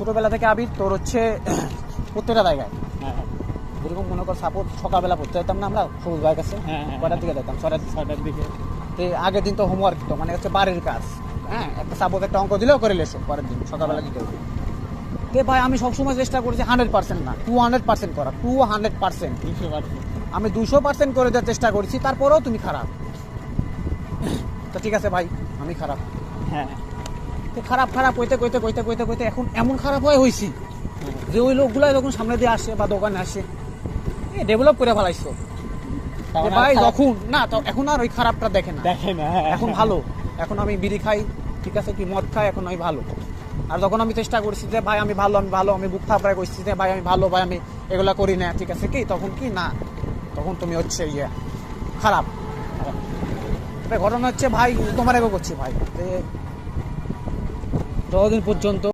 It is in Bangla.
ছোটোবেলা থেকে আবির তোর হচ্ছে প্রত্যেকটা জায়গায়, যেরকম মনে কর সাপোর্ট সকালবেলা পড়তে যেতাম না আমরা সবুজ ভাইয়ের কাছে, কটার দিকে যেতাম 6টার দিকে। তো আগের দিন তো হোমওয়ার্ক দিত, মানে হচ্ছে বাড়ির কাজ, হ্যাঁ একটা সাপোর্ট একটা অঙ্ক দিলেও করে লেসো পরের দিন সকালবেলা দিতে হবে। ভাই আমি সবসময় চেষ্টা করেছি 100% না 200% করা, 200%, আমি 200% করে দেওয়ার চেষ্টা করেছি, তারপরেও তুমি খারাপ। তো ঠিক আছে ভাই আমি খারাপ, হ্যাঁ খারাপ খারাপ হইতে কইতে কইতে কইতে কইতে এখন এমন খারাপ হয়েছি যে ওই লোকগুলাই যখন সামনে দিয়ে আসে বা দোকানে আসে ডেভেলপ করে ফেলাইছো ভাই, যখন না তো এখন আর ওই খারাপটা দেখে না, এখন ভালো, এখন আমি বিড়ি খাই, ঠিক আছে কি মদ খাই, এখন আমি ভালো। আর যখন আমি চেষ্টা করছি যে ভাই আমি ভালো, আমি বুক থাপড়ায় করছি যে ভাই আমি ভালো, ভাই আমি এগুলা করি না, ঠিক আছে কি, তখন কি না, তখন তুমি হচ্ছে খারাপ। ঘটনা হচ্ছে ভাই তোমার এগো করছি ভাই, যে যতদিন পর্যন্ত